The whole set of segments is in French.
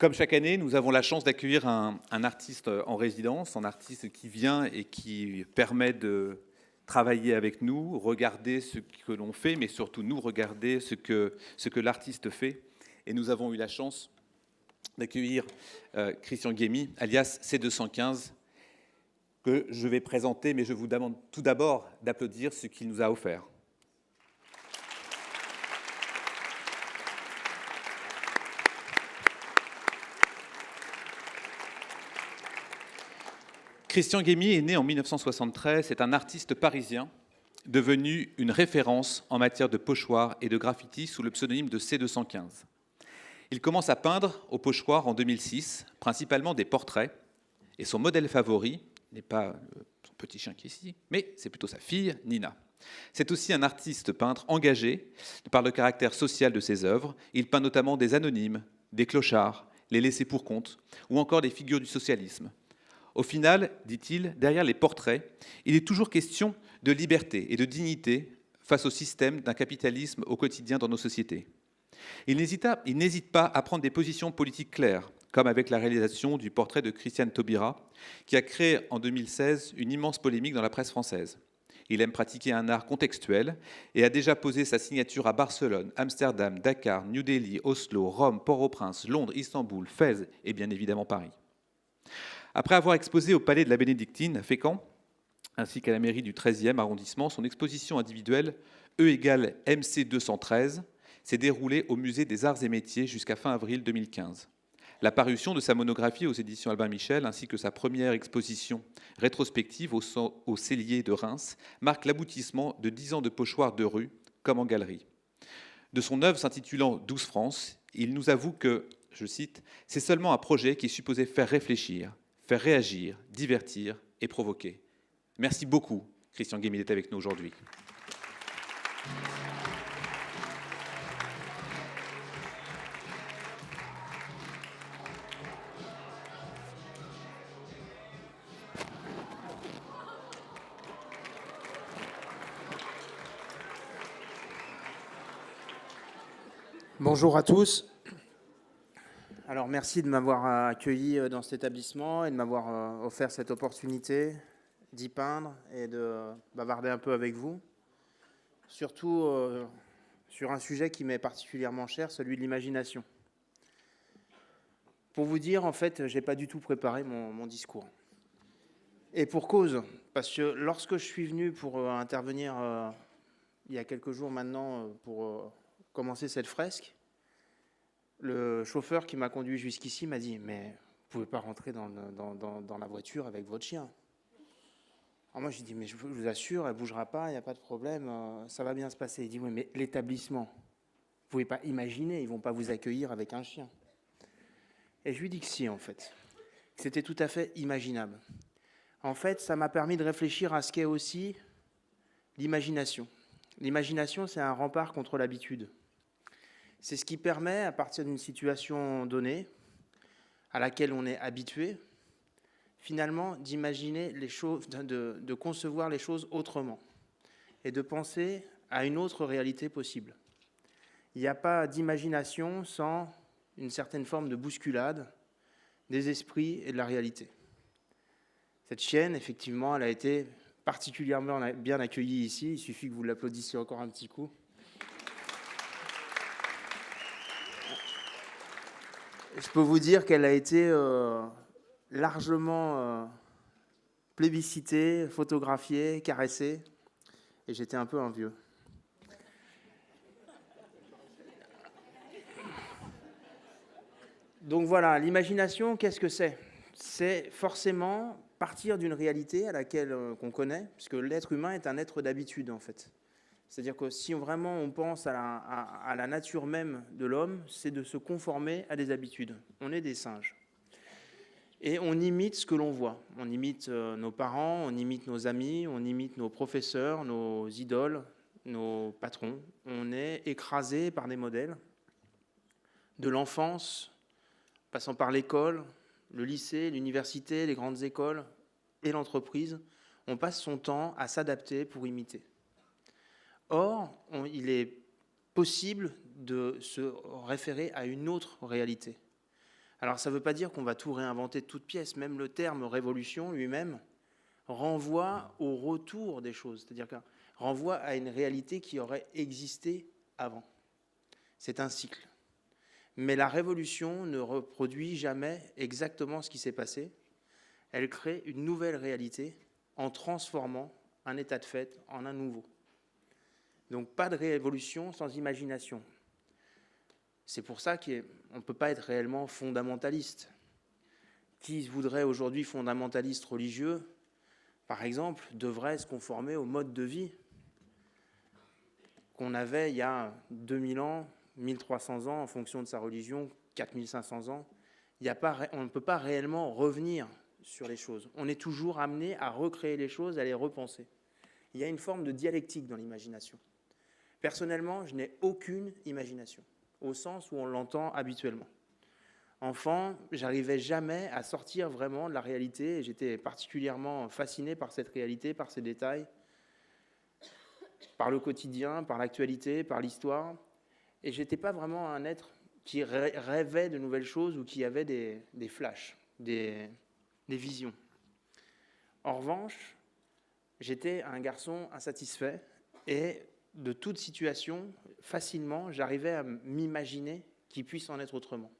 Comme chaque année, nous avons la chance d'accueillir un artiste en résidence, un artiste qui vient et qui permet de travailler avec nous, regarder ce que l'on fait, mais surtout nous regarder ce que l'artiste fait. Et nous avons eu la chance d'accueillir Christian Guémy, alias C215, que je vais présenter, mais je vous demande tout d'abord d'applaudir ce qu'il nous a offert. Christian Guémy est né en 1973, c'est un artiste parisien devenu une référence en matière de pochoir et de graffiti sous le pseudonyme de C215. Il commence à peindre au pochoir en 2006, principalement des portraits, et son modèle favori n'est pas son petit chien qui est ici, mais c'est plutôt sa fille, Nina. C'est aussi un artiste peintre engagé par le caractère social de ses œuvres. Il peint notamment des anonymes, des clochards, les laissés pour compte, ou encore des figures du socialisme. Au final, dit-il, derrière les portraits, il est toujours question de liberté et de dignité face au système d'un capitalisme au quotidien dans nos sociétés. Il n'hésite pas à prendre des positions politiques claires, comme avec la réalisation du portrait de Christiane Taubira, qui a créé en 2016 une immense polémique dans la presse française. Il aime pratiquer un art contextuel et a déjà posé sa signature à Barcelone, Amsterdam, Dakar, New Delhi, Oslo, Rome, Port-au-Prince, Londres, Istanbul, Fès et bien évidemment Paris. Après avoir exposé au Palais de la Bénédictine à Fécamp, ainsi qu'à la mairie du 13e arrondissement, son exposition individuelle E égale MC 213 s'est déroulée au Musée des Arts et Métiers jusqu'à fin avril 2015. La parution de sa monographie aux éditions Albin Michel, ainsi que sa première exposition rétrospective au Cellier de Reims, marque l'aboutissement de 10 ans de pochoir de rue, comme en galerie. De son œuvre s'intitulant 12 France, il nous avoue que, je cite, « c'est seulement un projet qui est supposé faire réfléchir, faire réagir, divertir et provoquer. » Merci beaucoup, Christian Guémy, d'être avec nous aujourd'hui. Bonjour à tous. Alors merci de m'avoir accueilli dans cet établissement et de m'avoir offert cette opportunité d'y peindre et de bavarder un peu avec vous. Surtout sur un sujet qui m'est particulièrement cher, celui de l'imagination. Pour vous dire, en fait, je n'ai pas du tout préparé mon discours. Et pour cause, parce que lorsque je suis venu pour intervenir il y a quelques jours maintenant pour commencer cette fresque, le chauffeur qui m'a conduit jusqu'ici m'a dit « Mais vous ne pouvez pas rentrer dans la voiture avec votre chien. » Alors moi, j'ai dit « Mais je vous assure, elle ne bougera pas, il n'y a pas de problème, ça va bien se passer. » Il dit « Oui, mais l'établissement, vous ne pouvez pas imaginer, ils ne vont pas vous accueillir avec un chien. » Et je lui dis que si, en fait. C'était tout à fait imaginable. En fait, ça m'a permis de réfléchir à ce qu'est aussi l'imagination. L'imagination, c'est un rempart contre l'habitude. C'est ce qui permet, à partir d'une situation donnée, à laquelle on est habitué, finalement, d'imaginer les choses, de concevoir les choses autrement et de penser à une autre réalité possible. Il n'y a pas d'imagination sans une certaine forme de bousculade des esprits et de la réalité. Cette chienne, effectivement, elle a été particulièrement bien accueillie ici. Il suffit que vous l'applaudissiez encore un petit coup. Je peux vous dire qu'elle a été largement plébiscitée, photographiée, caressée, et j'étais un peu envieux. Donc voilà, l'imagination, qu'est-ce que c'est ? C'est forcément partir d'une réalité à laquelle qu'on connaît, puisque l'être humain est un être d'habitude en fait. C'est-à-dire que si vraiment on pense à la nature même de l'homme, c'est de se conformer à des habitudes. On est des singes. Et on imite ce que l'on voit. On imite nos parents, on imite nos amis, on imite nos professeurs, nos idoles, nos patrons. On est écrasé par des modèles. De l'enfance, passant par l'école, le lycée, l'université, les grandes écoles et l'entreprise, on passe son temps à s'adapter pour imiter. Or, il est possible de se référer à une autre réalité, Alors ça ne veut pas dire qu'on va tout réinventer de toutes pièces. Même le terme révolution lui-même renvoie au retour des choses, c'est-à-dire qu'il renvoie à une réalité qui aurait existé avant. C'est un cycle. Mais la révolution ne reproduit jamais exactement ce qui s'est passé. Elle crée une nouvelle réalité en transformant un état de fait en un nouveau. Donc pas de révolution sans imagination. C'est pour ça qu'on ne peut pas être réellement fondamentaliste. Qui voudrait aujourd'hui fondamentaliste religieux, par exemple, devrait se conformer au mode de vie qu'on avait il y a 2000 ans, 1300 ans, en fonction de sa religion, 4500 ans. On ne peut pas réellement revenir sur les choses. On est toujours amené à recréer les choses, à les repenser. Il y a une forme de dialectique dans l'imagination. Personnellement, je n'ai aucune imagination, au sens où on l'entend habituellement. Enfant, j'arrivais jamais à sortir vraiment de la réalité et j'étais particulièrement fasciné par cette réalité, par ces détails, par le quotidien, par l'actualité, par l'histoire. Et je n'étais pas vraiment un être qui rêvait de nouvelles choses ou qui avait des flashs, des visions. En revanche, j'étais un garçon insatisfait et de toute situation, facilement, j'arrivais à m'imaginer qu'il puisse en être autrement.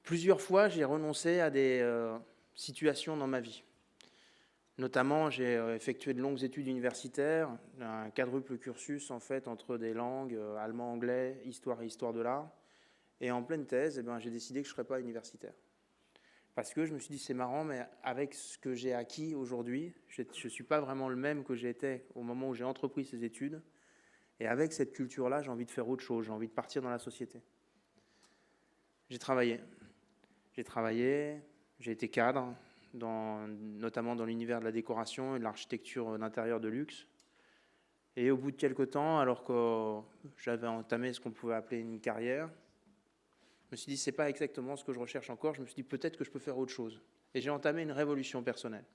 Plusieurs fois, j'ai renoncé à des situations dans ma vie. Notamment, j'ai effectué de longues études universitaires, un quadruple cursus en fait entre des langues, allemand, anglais, histoire et histoire de l'art. Et en pleine thèse, j'ai décidé que je ne serais pas universitaire. Parce que je me suis dit, c'est marrant, mais avec ce que j'ai acquis aujourd'hui, je ne suis pas vraiment le même que j'étais au moment où j'ai entrepris ces études. Et avec cette culture-là, j'ai envie de faire autre chose, j'ai envie de partir dans la société. J'ai travaillé, j'ai été cadre, notamment dans l'univers de la décoration et de l'architecture d'intérieur de luxe. Et au bout de quelques temps, alors que j'avais entamé ce qu'on pouvait appeler une carrière, je me suis dit, ce n'est pas exactement ce que je recherche encore. Je me suis dit, peut-être que je peux faire autre chose. Et j'ai entamé une révolution personnelle.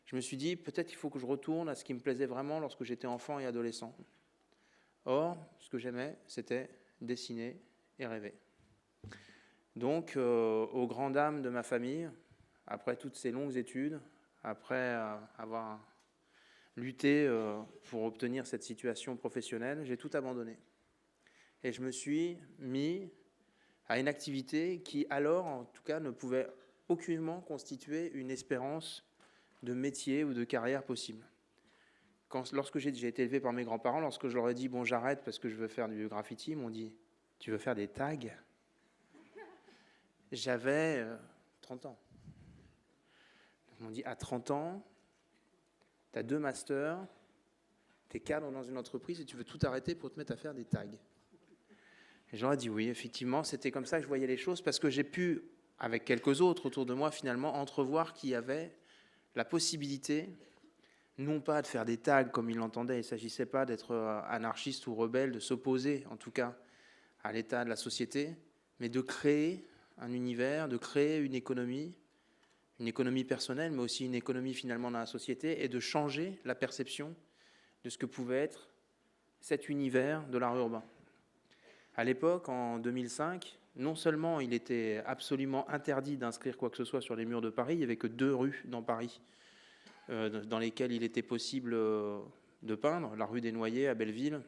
Je me suis dit, peut-être il faut que je retourne à ce qui me plaisait vraiment lorsque j'étais enfant et adolescent. Or, ce que j'aimais, c'était dessiner et rêver. Donc, aux grandes dames de ma famille, après toutes ces longues études, après avoir lutté pour obtenir cette situation professionnelle, j'ai tout abandonné. Et je me suis mis à une activité qui, alors, en tout cas, ne pouvait aucunement constituer une espérance de métier ou de carrière possible. Lorsque j'ai été élevé par mes grands-parents, lorsque je leur ai dit « bon, j'arrête parce que je veux faire du graffiti », ils m'ont dit « tu veux faire des tags ?» J'avais 30 ans. Ils m'ont dit « à 30 ans, tu as 2 masters, tu es cadre dans une entreprise et tu veux tout arrêter pour te mettre à faire des tags ?» Et j'aurais dit oui, effectivement, c'était comme ça que je voyais les choses, parce que j'ai pu, avec quelques autres autour de moi, finalement, entrevoir qu'il y avait la possibilité, non pas de faire des tags comme ils l'entendaient, il ne s'agissait pas d'être anarchiste ou rebelle, de s'opposer, en tout cas, à l'état de la société, mais de créer un univers, de créer une économie personnelle, mais aussi une économie finalement dans la société, et de changer la perception de ce que pouvait être cet univers de l'art urbain. À l'époque, en 2005, non seulement il était absolument interdit d'inscrire quoi que ce soit sur les murs de Paris, il n'y avait que 2 rues dans Paris dans lesquelles il était possible de peindre, la rue des Noyers à Belleville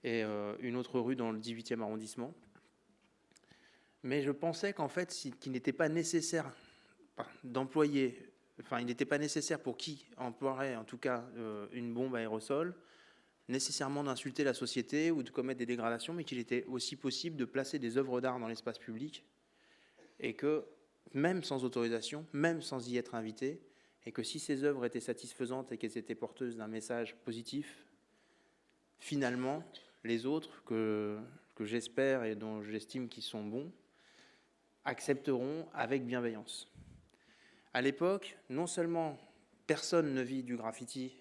et une autre rue dans le 18e arrondissement. Mais je pensais qu'en fait, qu'il n'était pas nécessaire d'employer, il n'était pas nécessaire pour qui emploierait en tout cas une bombe à aérosol, nécessairement d'insulter la société ou de commettre des dégradations, mais qu'il était aussi possible de placer des œuvres d'art dans l'espace public et que, même sans autorisation, même sans y être invité, et que si ces œuvres étaient satisfaisantes et qu'elles étaient porteuses d'un message positif, finalement, les autres, que j'espère et dont j'estime qu'ils sont bons, accepteront avec bienveillance. À l'époque, non seulement personne ne vit du graffiti,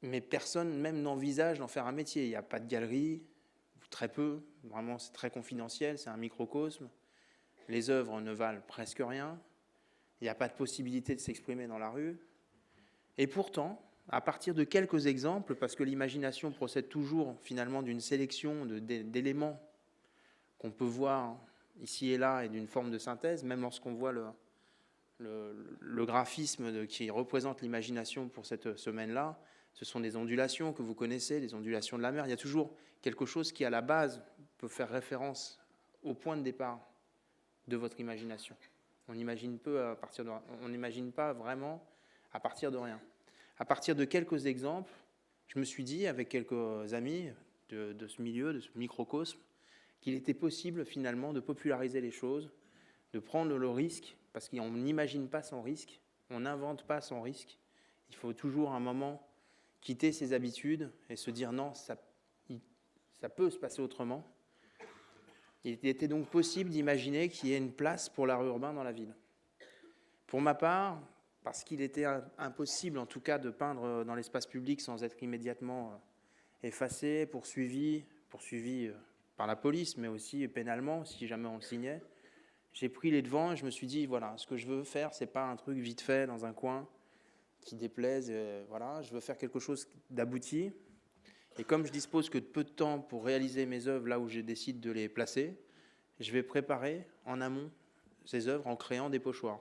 mais personne même n'envisage d'en faire un métier. Il n'y a pas de galerie, très peu, vraiment c'est très confidentiel, c'est un microcosme. Les œuvres ne valent presque rien, il n'y a pas de possibilité de s'exprimer dans la rue. Et pourtant, à partir de quelques exemples, parce que l'imagination procède toujours finalement d'une sélection d'éléments qu'on peut voir ici et là est d'une forme de synthèse, même lorsqu'on voit le graphisme qui représente l'imagination pour cette semaine-là. Ce sont des ondulations que vous connaissez, les ondulations de la mer. Il y a toujours quelque chose qui, à la base, peut faire référence au point de départ de votre imagination. On n'imagine pas vraiment à partir de rien. À partir de quelques exemples, je me suis dit, avec quelques amis de ce milieu, de ce microcosme, qu'il était possible finalement de populariser les choses, de prendre le risque, parce qu'on n'imagine pas sans risque, on n'invente pas sans risque. Il faut toujours un moment quitter ses habitudes et se dire non, ça peut se passer autrement. Il était donc possible d'imaginer qu'il y ait une place pour l'art urbain dans la ville. Pour ma part, parce qu'il était impossible en tout cas de peindre dans l'espace public sans être immédiatement effacé, poursuivi par la police, mais aussi pénalement si jamais on le signait, j'ai pris les devants et je me suis dit, voilà, ce que je veux faire, c'est pas un truc vite fait dans un coin qui déplaise, voilà, je veux faire quelque chose d'abouti. Et comme je dispose que de peu de temps pour réaliser mes œuvres là où je décide de les placer, je vais préparer en amont ces œuvres en créant des pochoirs.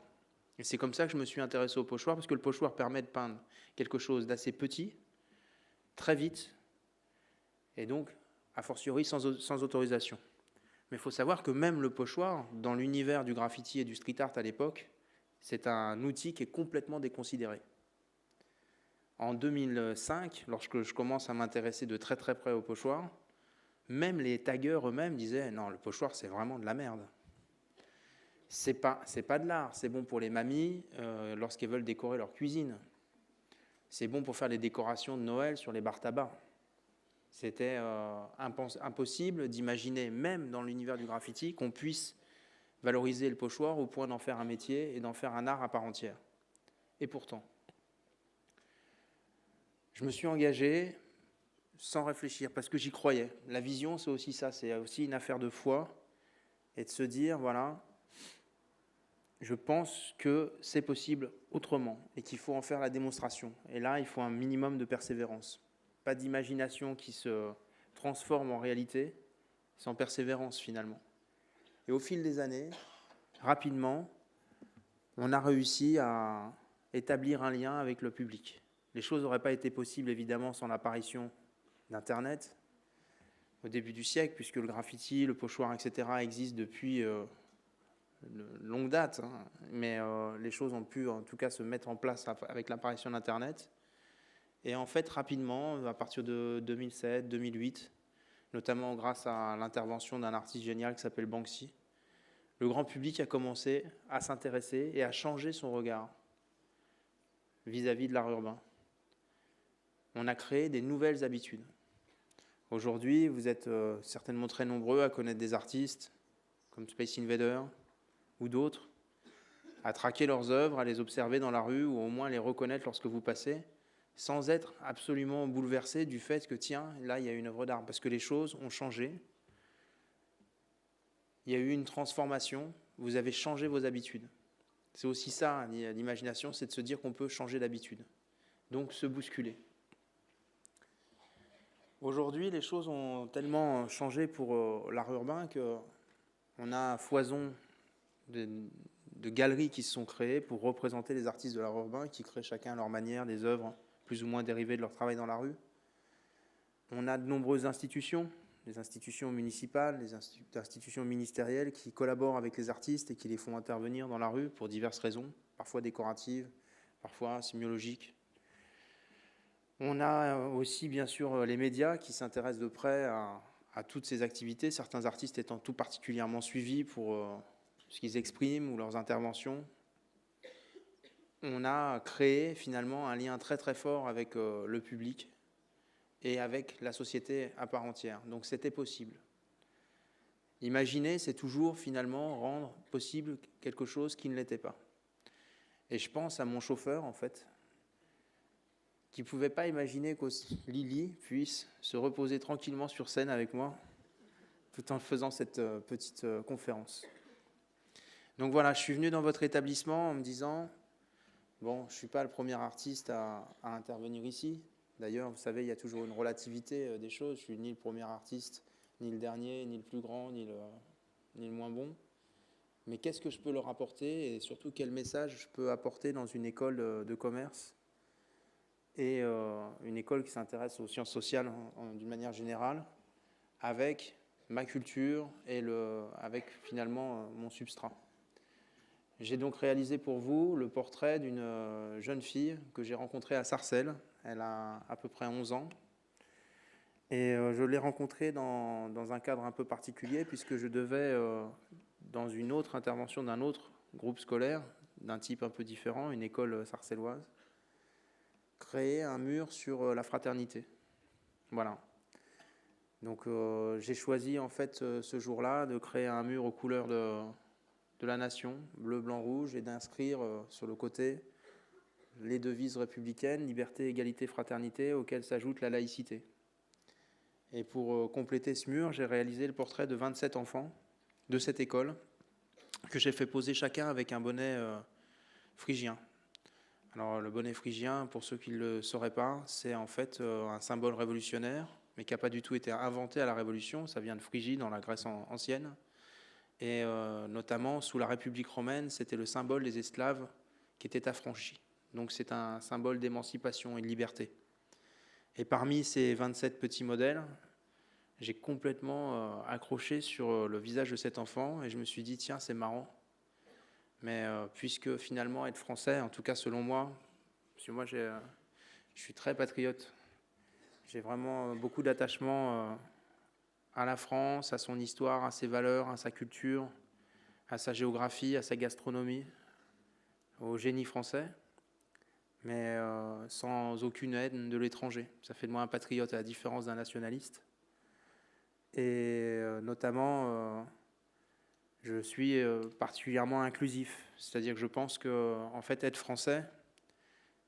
Et c'est comme ça que je me suis intéressé au pochoir, parce que le pochoir permet de peindre quelque chose d'assez petit, très vite, et donc, a fortiori, sans autorisation. Mais il faut savoir que même le pochoir, dans l'univers du graffiti et du street art à l'époque, c'est un outil qui est complètement déconsidéré. En 2005, lorsque je commence à m'intéresser de très très près au pochoir, même les taggeurs eux-mêmes disaient « Non, le pochoir, c'est vraiment de la merde. C'est pas de l'art, c'est bon pour les mamies lorsqu'elles veulent décorer leur cuisine. C'est bon pour faire les décorations de Noël sur les bars tabac. » C'était impossible d'imaginer, même dans l'univers du graffiti, qu'on puisse valoriser le pochoir au point d'en faire un métier et d'en faire un art à part entière. Et pourtant, je me suis engagé sans réfléchir, parce que j'y croyais. La vision, c'est aussi ça, c'est aussi une affaire de foi, et de se dire, voilà, je pense que c'est possible autrement, et qu'il faut en faire la démonstration. Et là, il faut un minimum de persévérance. Pas d'imagination qui se transforme en réalité, sans persévérance finalement. Et au fil des années, rapidement, on a réussi à établir un lien avec le public. Les choses n'auraient pas été possibles évidemment sans l'apparition d'Internet au début du siècle, puisque le graffiti, le pochoir, etc. existent depuis longue date, hein. Mais les choses ont pu en tout cas se mettre en place avec l'apparition d'Internet. Et en fait, rapidement, à partir de 2007, 2008, notamment grâce à l'intervention d'un artiste génial qui s'appelle Banksy, le grand public a commencé à s'intéresser et à changer son regard vis-à-vis de l'art urbain. On a créé des nouvelles habitudes. Aujourd'hui, vous êtes certainement très nombreux à connaître des artistes comme Space Invader ou d'autres, à traquer leurs œuvres, à les observer dans la rue ou au moins les reconnaître lorsque vous passez, sans être absolument bouleversé du fait que, tiens, là, il y a une œuvre d'art, parce que les choses ont changé. Il y a eu une transformation, vous avez changé vos habitudes. C'est aussi ça, l'imagination, c'est de se dire qu'on peut changer d'habitude, donc se bousculer. Aujourd'hui, les choses ont tellement changé pour l'art urbain qu'on a foison de galeries qui se sont créées pour représenter les artistes de l'art urbain, qui créent chacun à leur manière des œuvres plus ou moins dérivées de leur travail dans la rue. On a de nombreuses institutions, les institutions municipales, les institutions ministérielles qui collaborent avec les artistes et qui les font intervenir dans la rue pour diverses raisons, parfois décoratives, parfois sémiologiques. On a aussi bien sûr les médias qui s'intéressent de près à toutes ces activités, certains artistes étant tout particulièrement suivis pour ce qu'ils expriment ou leurs interventions. On a créé finalement un lien très très fort avec le public et avec la société à part entière. Donc c'était possible. Imaginer, c'est toujours finalement rendre possible quelque chose qui ne l'était pas. Et je pense à mon chauffeur en fait, qui ne pouvait pas imaginer que Lily puisse se reposer tranquillement sur scène avec moi, tout en faisant cette petite conférence. Donc voilà, je suis venu dans votre établissement en me disant, bon, je ne suis pas le premier artiste à intervenir ici. D'ailleurs, vous savez, il y a toujours une relativité des choses. Je ne suis ni le premier artiste, ni le dernier, ni le plus grand, ni ni le moins bon. Mais qu'est-ce que je peux leur apporter et surtout quel message je peux apporter dans une école de commerce et une école qui s'intéresse aux sciences sociales d'une manière générale, avec ma culture et avec finalement mon substrat. J'ai donc réalisé pour vous le portrait d'une jeune fille que j'ai rencontrée à Sarcelles. Elle a à peu près 11 ans. Et je l'ai rencontrée dans un cadre un peu particulier, puisque je devais, dans une autre intervention d'un autre groupe scolaire, d'un type un peu différent, une école sarcelloise, créer un mur sur la fraternité. Voilà. Donc j'ai choisi en fait ce jour-là de créer un mur aux couleurs de la nation, bleu, blanc, rouge, et d'inscrire sur le côté les devises républicaines, liberté, égalité, fraternité, auxquelles s'ajoute la laïcité. Et pour compléter ce mur, j'ai réalisé le portrait de 27 enfants de cette école que j'ai fait poser chacun avec un bonnet phrygien. Alors le bonnet phrygien, pour ceux qui ne le sauraient pas, c'est en fait un symbole révolutionnaire, mais qui n'a pas du tout été inventé à la Révolution. Ça vient de Phrygie, dans la Grèce ancienne. Et notamment, sous la République romaine, c'était le symbole des esclaves qui étaient affranchis. Donc c'est un symbole d'émancipation et de liberté. Et parmi ces 27 petits modèles, j'ai complètement accroché sur le visage de cet enfant et je me suis dit, tiens, c'est marrant. Mais puisque finalement être français, en tout cas selon moi, parce que moi je suis très patriote, j'ai vraiment beaucoup d'attachement à la France, à son histoire, à ses valeurs, à sa culture, à sa géographie, à sa gastronomie, au génie français, mais sans aucune aide de l'étranger. Ça fait de moi un patriote à la différence d'un nationaliste. Et notamment, je suis particulièrement inclusif. C'est-à-dire que je pense que, en fait, être français,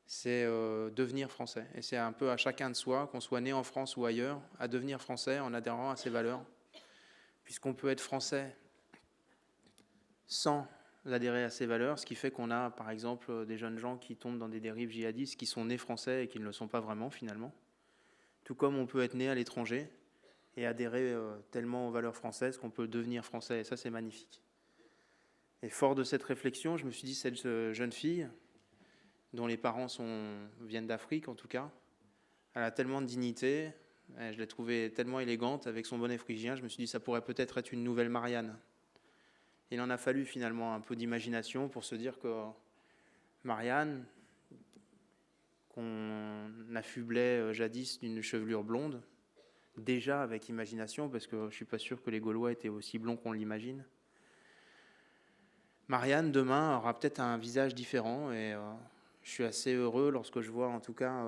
c'est devenir français. Et c'est un peu à chacun de soi, qu'on soit né en France ou ailleurs, à devenir français en adhérant à ses valeurs. Puisqu'on peut être français sans adhérer à ses valeurs, ce qui fait qu'on a, par exemple, des jeunes gens qui tombent dans des dérives djihadistes, qui sont nés français et qui ne le sont pas vraiment, finalement. Tout comme on peut être né à l'étranger et adhérer tellement aux valeurs françaises qu'on peut devenir français. Et ça, c'est magnifique. Et fort de cette réflexion, je me suis dit, cette jeune fille, dont les parents viennent d'Afrique en tout cas, elle a tellement de dignité, je l'ai trouvée tellement élégante avec son bonnet phrygien, je me suis dit, ça pourrait peut-être être une nouvelle Marianne. Il en a fallu finalement un peu d'imagination pour se dire que Marianne, qu'on affublait jadis d'une chevelure blonde, déjà avec imagination, parce que je ne suis pas sûr que les Gaulois étaient aussi blonds qu'on l'imagine. Marianne, demain, aura peut-être un visage différent, et je suis assez heureux lorsque je vois en tout cas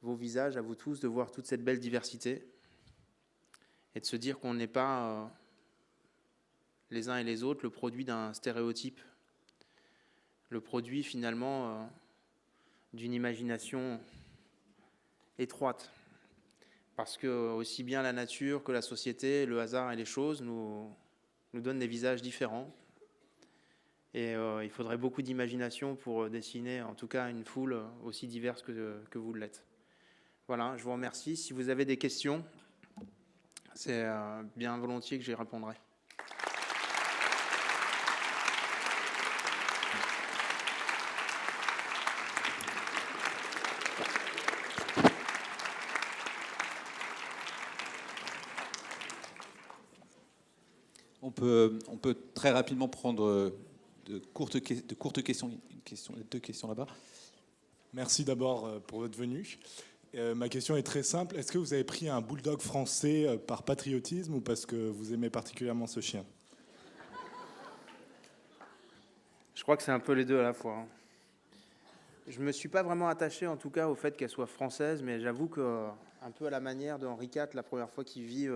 vos visages, à vous tous, de voir toute cette belle diversité, et de se dire qu'on n'est pas les uns et les autres le produit d'un stéréotype, le produit finalement d'une imagination étroite. Parce que aussi bien la nature que la société, le hasard et les choses nous donnent des visages différents. Et il faudrait beaucoup d'imagination pour dessiner en tout cas une foule aussi diverse que vous l'êtes. Voilà, je vous remercie. Si vous avez des questions, c'est bien volontiers que j'y répondrai. On peut très rapidement prendre de courtes questions, deux questions là-bas. Merci d'abord pour votre venue. Ma question est très simple. Est-ce que vous avez pris un bulldog français par patriotisme ou parce que vous aimez particulièrement ce chien ? Je crois que c'est un peu les deux à la fois. Je ne me suis pas vraiment attaché en tout cas au fait qu'elle soit française, mais j'avoue que un peu à la manière de Henri IV, la première fois qu'il vit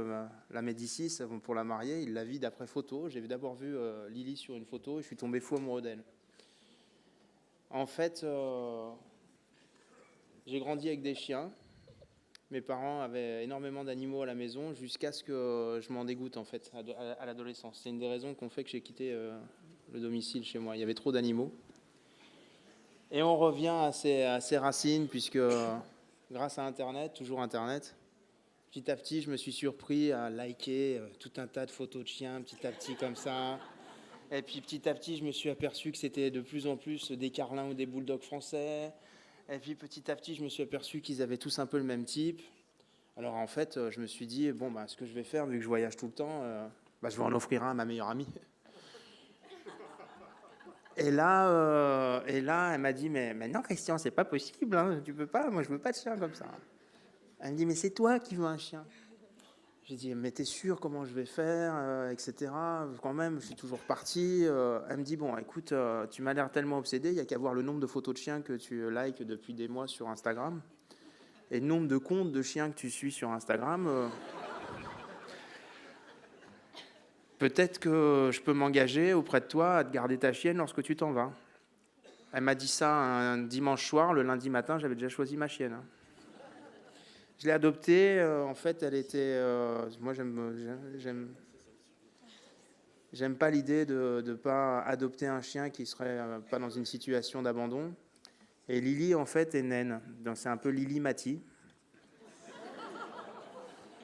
la Médicis pour la marier, il la vit d'après photo. J'ai d'abord vu Lily sur une photo et je suis tombé fou amoureux d'elle. En fait, j'ai grandi avec des chiens. Mes parents avaient énormément d'animaux à la maison jusqu'à ce que je m'en dégoûte en fait à l'adolescence. C'est une des raisons qui ont fait que j'ai quitté le domicile chez moi. Il y avait trop d'animaux. Et on revient à ses racines puisque grâce à Internet, toujours Internet, Petit à petit, je me suis surpris à liker tout un tas de photos de chiens, petit à petit comme ça. Et puis petit à petit, je me suis aperçu que c'était de plus en plus des carlins ou des bulldogs français. Et puis petit à petit, je me suis aperçu qu'ils avaient tous un peu le même type. Alors en fait, je me suis dit, bon, ce que je vais faire, vu que je voyage tout le temps, je vais en offrir un à ma meilleure amie. Et là, elle m'a dit, mais non, Christian, c'est pas possible, hein, tu peux pas, moi je veux pas de chien comme ça. Elle me dit, mais c'est toi qui veux un chien. J'ai dit, mais t'es sûr comment je vais faire, etc. Quand même, je suis toujours parti. Elle me dit, bon, écoute, tu m'as l'air tellement obsédé, il n'y a qu'à voir le nombre de photos de chiens que tu likes depuis des mois sur Instagram. Et le nombre de comptes de chiens que tu suis sur Instagram, peut-être que je peux m'engager auprès de toi à te garder ta chienne lorsque tu t'en vas. Elle m'a dit ça un dimanche soir, le lundi matin, j'avais déjà choisi ma chienne. Je l'ai adoptée, en fait, elle était... moi, j'aime pas l'idée de ne pas adopter un chien qui serait pas dans une situation d'abandon. Et Lily, en fait, est naine. Donc, c'est un peu Lily Mati.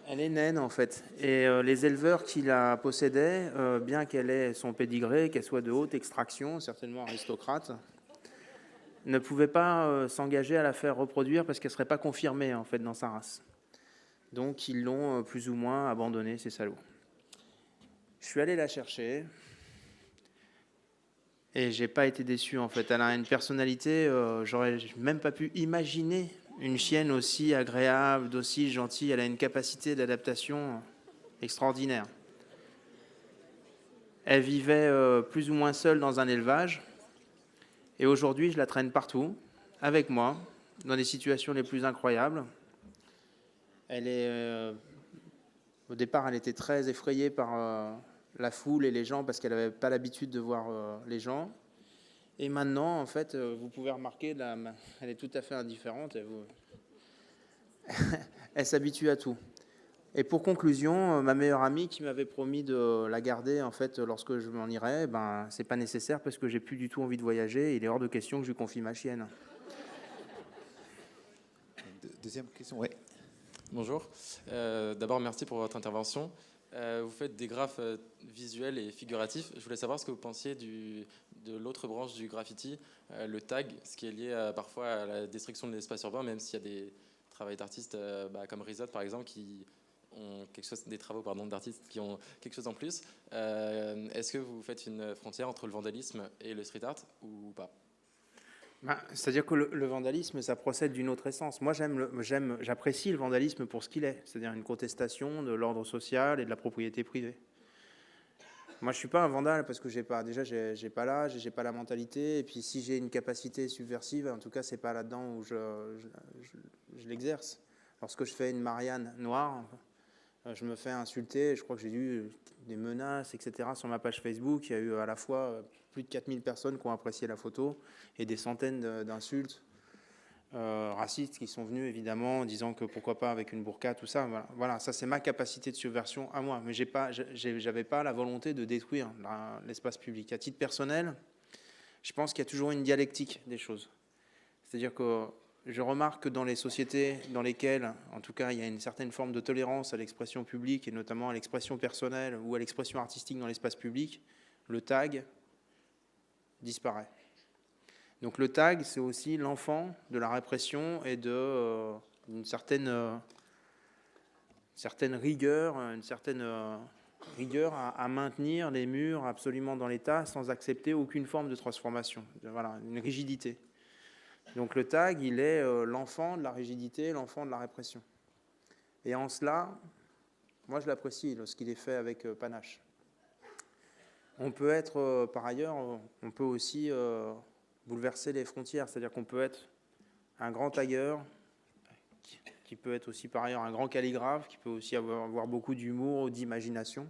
Elle est naine, en fait. Et les éleveurs qui la possédaient, bien qu'elle ait son pédigré, qu'elle soit de haute extraction, certainement aristocrate, ne pouvaient pas s'engager à la faire reproduire parce qu'elle ne serait pas confirmée, en fait, dans sa race. Donc, ils l'ont plus ou moins abandonnée, ces salauds. Je suis allé la chercher et j'ai pas été déçu, en fait. Elle a une personnalité, j'aurais même pas pu imaginer une chienne aussi agréable, aussi gentille. Elle a une capacité d'adaptation extraordinaire. Elle vivait plus ou moins seule dans un élevage. Et aujourd'hui, je la traîne partout, avec moi, dans des situations les plus incroyables. Elle est, au départ, elle était très effrayée par la foule et les gens parce qu'elle n'avait pas l'habitude de voir les gens. Et maintenant, en fait, vous pouvez remarquer, elle est tout à fait indifférente. Elle s'habitue à tout. Et pour conclusion, ma meilleure amie qui m'avait promis de la garder, en fait, lorsque je m'en irais, c'est pas nécessaire parce que j'ai plus du tout envie de voyager. Il est hors de question que je lui confie ma chienne. Deuxième question, oui. Bonjour. D'abord, merci pour votre intervention. Vous faites des graphes visuels et figuratifs. Je voulais savoir ce que vous pensiez de l'autre branche du graffiti, le tag, ce qui est lié parfois à la destruction de l'espace urbain, même s'il y a des travaux d'artistes comme Rizot, par exemple, qui ont quelque chose, des travaux d'artistes qui ont quelque chose en plus. Est-ce que vous faites une frontière entre le vandalisme et le street art ou pas? C'est-à-dire que le vandalisme, ça procède d'une autre essence. Moi, j'apprécie le vandalisme pour ce qu'il est, c'est-à-dire une contestation de l'ordre social et de la propriété privée. Moi, je suis pas un vandale parce que j'ai pas l'âge, j'ai pas la mentalité, et puis si j'ai une capacité subversive, en tout cas, c'est pas là-dedans où je l'exerce. Lorsque je fais une Marianne noire, je me fais insulter. Je crois que j'ai eu des menaces, etc. sur ma page Facebook. Il y a eu à la fois plus de 4000 personnes qui ont apprécié la photo et des centaines d'insultes racistes qui sont venues, évidemment, en disant que pourquoi pas avec une burqa, tout ça. Voilà, ça c'est ma capacité de subversion à moi. Mais j'avais pas la volonté de détruire l'espace public. À titre personnel, je pense qu'il y a toujours une dialectique des choses. C'est-à-dire que je remarque que dans les sociétés dans lesquelles, en tout cas, il y a une certaine forme de tolérance à l'expression publique et notamment à l'expression personnelle ou à l'expression artistique dans l'espace public, le tag disparaît. Donc le tag, c'est aussi l'enfant de la répression et d'une certaine rigueur, à maintenir les murs absolument dans l'état sans accepter aucune forme de transformation. Voilà, une rigidité. Donc le tag, il est l'enfant de la rigidité, l'enfant de la répression. Et en cela, moi je l'apprécie lorsqu'il est fait avec panache. On peut être, par ailleurs, on peut aussi bouleverser les frontières, c'est-à-dire qu'on peut être un grand tagueur, qui peut être aussi par ailleurs un grand calligraphe, qui peut aussi avoir beaucoup d'humour, d'imagination,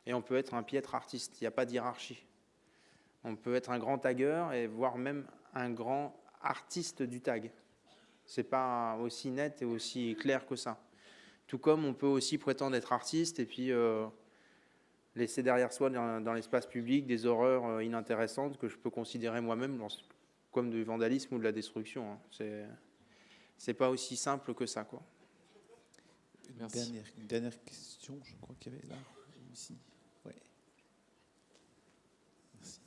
et on peut être un piètre artiste, il n'y a pas de hiérarchie. On peut être un grand tagueur et voire même un grand artiste du tag. C'est pas aussi net et aussi clair que ça. Tout comme on peut aussi prétendre être artiste et puis laisser derrière soi dans l'espace public des horreurs inintéressantes que je peux considérer moi-même comme du vandalisme ou de la destruction. C'est pas aussi simple que ça, quoi. Merci. Une dernière question, je crois qu'il y avait là, ici. Ouais. Merci.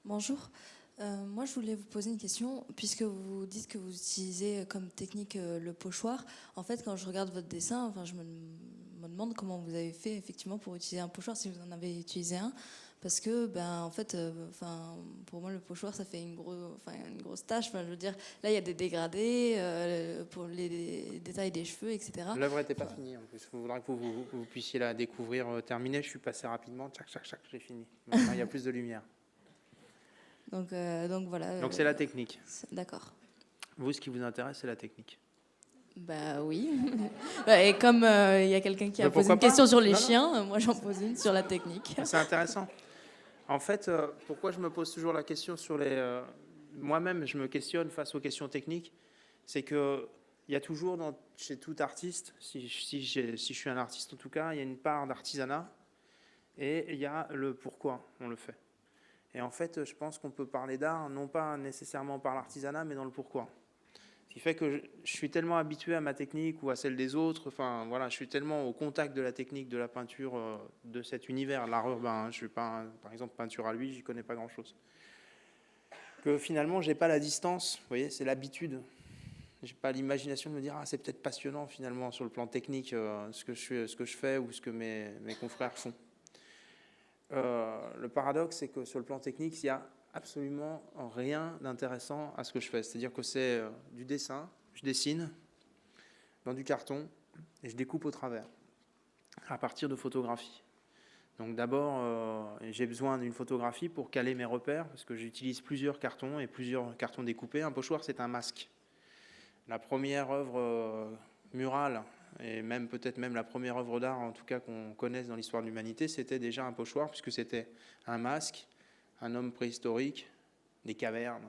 Bonjour. Moi, je voulais vous poser une question, puisque vous dites que vous utilisez comme technique le pochoir. En fait, quand je regarde votre dessin, enfin, je me demande comment vous avez fait effectivement pour utiliser un pochoir, si vous en avez utilisé un, parce que, en fait, pour moi, le pochoir, ça fait une grosse tâche. Enfin, je veux dire, là, il y a des dégradés pour les détails des cheveux, etc. L'œuvre n'était pas finie en plus. Il faudra que vous puissiez la découvrir terminée. Je suis passé rapidement, tchac, j'ai fini. Maintenant, il y a plus de lumière. Donc voilà. Donc c'est la technique. D'accord. Vous, ce qui vous intéresse, c'est la technique. Bah oui. Et comme il y a quelqu'un qui a posé une question sur les chiens, moi j'en pose une sur la technique. C'est intéressant. En fait, pourquoi je me pose toujours la question sur les... moi-même, je me questionne face aux questions techniques. C'est qu'il y a toujours, chez tout artiste, si je suis un artiste en tout cas, il y a une part d'artisanat et il y a le pourquoi on le fait. Et en fait, je pense qu'on peut parler d'art, non pas nécessairement par l'artisanat, mais dans le pourquoi. Ce qui fait que je suis tellement habitué à ma technique ou à celle des autres, enfin voilà, je suis tellement au contact de la technique, de la peinture, de cet univers, l'art urbain, je suis pas, par exemple, peinture à l'huile, j'y connais pas grand-chose. Que finalement, j'ai pas la distance, vous voyez, c'est l'habitude. J'ai pas l'imagination de me dire, c'est peut-être passionnant finalement sur le plan technique, ce que je fais ou ce que mes confrères font. Le paradoxe, c'est que sur le plan technique, il y a absolument rien d'intéressant à ce que je fais. C'est-à-dire que c'est du dessin, je dessine dans du carton et je découpe au travers à partir de photographies. Donc d'abord, j'ai besoin d'une photographie pour caler mes repères parce que j'utilise plusieurs cartons et plusieurs cartons découpés. Un pochoir, c'est un masque. La première œuvre murale et même peut-être même la première œuvre d'art, en tout cas qu'on connaisse dans l'histoire de l'humanité, c'était déjà un pochoir puisque c'était un masque, un homme préhistorique, des cavernes,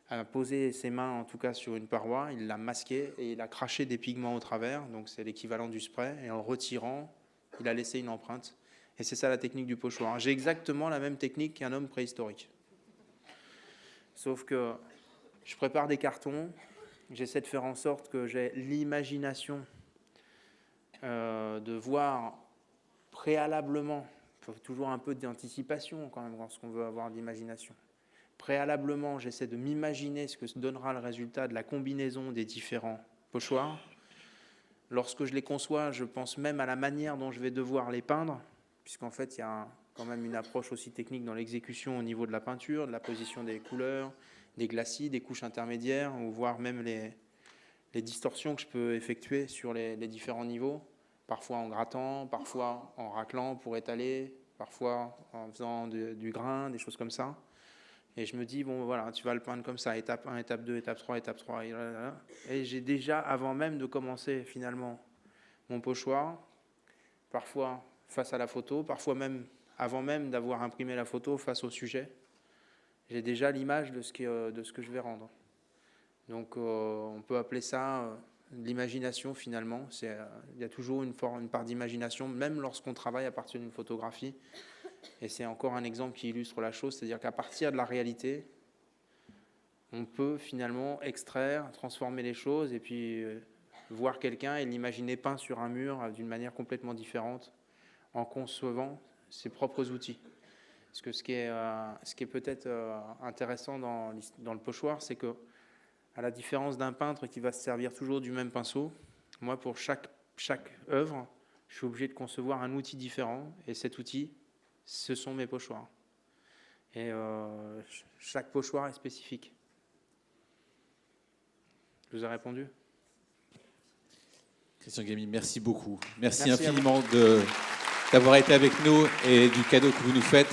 a posé ses mains en tout cas sur une paroi, il l'a masqué et il a craché des pigments au travers, donc c'est l'équivalent du spray, et en le retirant, il a laissé une empreinte. Et c'est ça la technique du pochoir. J'ai exactement la même technique qu'un homme préhistorique. Sauf que je prépare des cartons, j'essaie de faire en sorte que j'ai l'imagination de voir préalablement, il faut toujours un peu d'anticipation quand même lorsqu'on veut avoir d'imagination. Préalablement, j'essaie de m'imaginer ce que donnera le résultat de la combinaison des différents pochoirs. Lorsque je les conçois, je pense même à la manière dont je vais devoir les peindre, puisqu'en fait, il y a quand même une approche aussi technique dans l'exécution au niveau de la peinture, de la position des couleurs, des glacis, des couches intermédiaires, ou voire même les distorsions que je peux effectuer sur les différents niveaux, parfois en grattant, parfois en raclant pour étaler, parfois en faisant du grain, des choses comme ça. Et je me dis, bon voilà, tu vas le peindre comme ça, étape 1, étape 2, étape 3, étape 3. Et j'ai déjà, avant même de commencer finalement mon pochoir, parfois face à la photo, parfois même avant même d'avoir imprimé la photo face au sujet, j'ai déjà l'image de ce que je vais rendre. Donc on peut appeler ça l'imagination finalement. Il y a toujours une part d'imagination, même lorsqu'on travaille à partir d'une photographie. Et c'est encore un exemple qui illustre la chose, c'est-à-dire qu'à partir de la réalité, on peut finalement extraire, transformer les choses et puis voir quelqu'un et l'imaginer peint sur un mur d'une manière complètement différente en concevant ses propres outils. Parce que ce qui est peut-être intéressant dans le pochoir, c'est que à la différence d'un peintre qui va se servir toujours du même pinceau, moi, pour chaque œuvre, je suis obligé de concevoir un outil différent. Et cet outil, ce sont mes pochoirs. Et chaque pochoir est spécifique. Je vous ai répondu ? Christian Guémy, merci beaucoup. Merci Merci infiniment d'avoir été avec nous et du cadeau que vous nous faites.